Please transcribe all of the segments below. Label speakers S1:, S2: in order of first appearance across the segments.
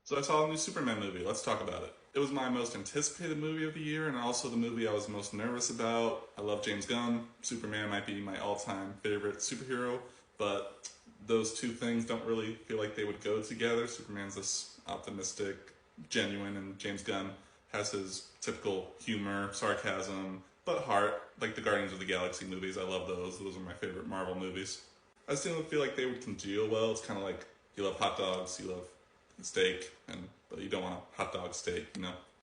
S1: So I saw a new Superman movie. Let's talk about it. It was my most anticipated movie of the year and also the movie I was most nervous about. I love James Gunn. Superman might be my all-time favorite superhero, but those two things don't really feel like they would go together. Superman's this optimistic, genuine, and James Gunn has his typical humor, sarcasm, but heart, like the Guardians of the Galaxy movies. I love those. Those are my favorite Marvel movies. I just didn't feel like they would congeal well. It's kind of like you love hot dogs, you love steak, but you don't want a hot dog steak.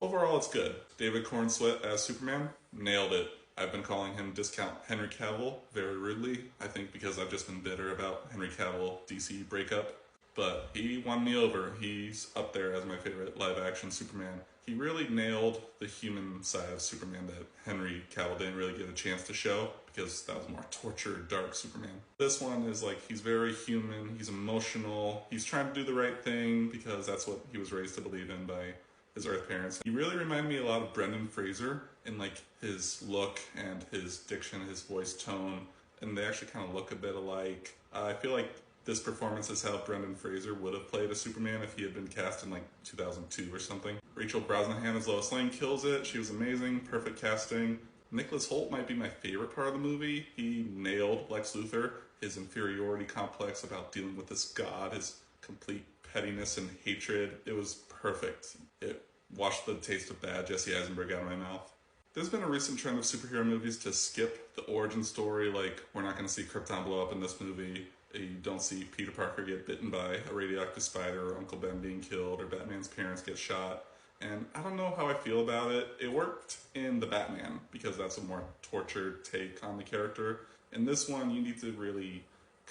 S1: Overall, it's good. David Cornsweet as Superman nailed it. I've been calling him Discount Henry Cavill very rudely, I think because I've just been bitter about Henry Cavill DC breakup. But he won me over. He's up there as my favorite live action Superman. He really nailed the human side of Superman that Henry Cavill didn't really get a chance to show because that was more tortured, dark Superman. This one is like, he's very human, he's emotional, he's trying to do the right thing because that's what he was raised to believe in by his Earth parents. He really reminded me a lot of Brendan Fraser in like his look and his diction, his voice tone, and they actually kind of look a bit alike. I feel like this performance is how Brendan Fraser would have played a Superman if he had been cast in like 2002 or something. Rachel Brosnahan as Lois Lane kills it. She was amazing, perfect casting. Nicholas Hoult might be my favorite part of the movie. He nailed Lex Luthor, his inferiority complex about dealing with this god, his complete pettiness and hatred. It was perfect. It washed the taste of bad Jesse Eisenberg out of my mouth. There's been a recent trend of superhero movies to skip the origin story, like we're not going to see Krypton blow up in this movie. You don't see Peter Parker get bitten by a radioactive spider, or Uncle Ben being killed, or Batman's parents get shot. And I don't know how I feel about it. It worked in The Batman, because that's a more tortured take on the character. In this one, you need to really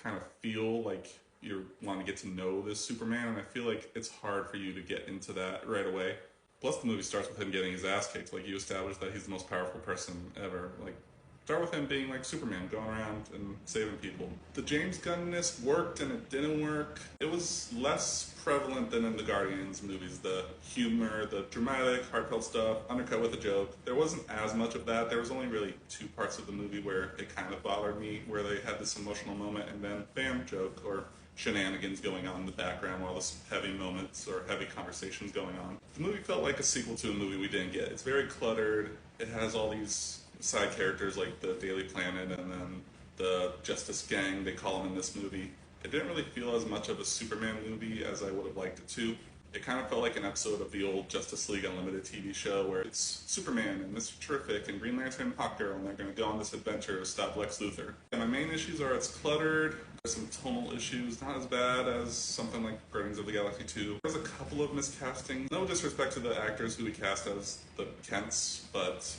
S1: kind of feel like you want to get to know this Superman, and I feel like it's hard for you to get into that right away. Plus, the movie starts with him getting his ass kicked. Like, you establish that he's the most powerful person ever. Like, start with him being like Superman, going around and saving people. The James Gunn-ness worked and it didn't work. It was less prevalent than in the Guardians movies. The humor, the dramatic, heartfelt stuff, undercut with a joke. There wasn't as much of that. There was only really two parts of the movie where it kind of bothered me, where they had this emotional moment and then bam, joke, or shenanigans going on in the background while there's heavy moments or heavy conversations going on. The movie felt like a sequel to a movie we didn't get. It's very cluttered. It has all these side characters like the Daily Planet and then the Justice Gang, they call them in this movie. It didn't really feel as much of a Superman movie as I would have liked it to. It kind of felt like an episode of the old Justice League Unlimited TV show where it's Superman and Mr. Terrific and Green Lantern and Hawkgirl, and they're going to go on this adventure to stop Lex Luthor. And my main issues are it's cluttered, there's some tonal issues, not as bad as something like Guardians of the Galaxy 2. There's a couple of miscastings. No disrespect to the actors who we cast as the Kents, but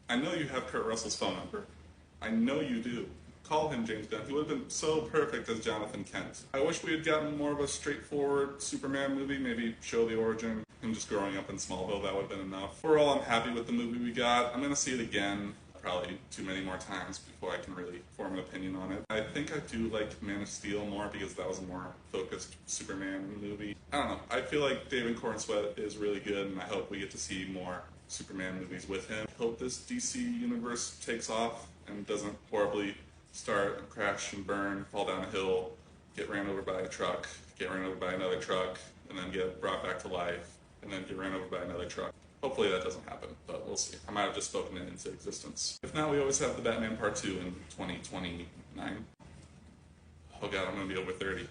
S1: I know you have Kurt Russell's phone number. I know you do. Call him James Gunn. He would have been so perfect as Jonathan Kent. I wish we had gotten more of a straightforward Superman movie, maybe show the origin, him just growing up in Smallville, that would have been enough. Overall, I'm happy with the movie we got. I'm going to see it again, probably too many more times before I can really form an opinion on it. I think I do like Man of Steel more because that was a more focused Superman movie. I don't know. I feel like David Cornsweet is really good, and I hope we get to see more Superman movies with him. I hope this DC universe takes off and doesn't horribly start and crash and burn, fall down a hill, get ran over by a truck, get ran over by another truck, and then get brought back to life, and then get ran over by another truck. Hopefully that doesn't happen, but we'll see. I might have just spoken it into existence. If not, we always have the Batman Part 2 in 2029. Oh god, I'm gonna be over 30.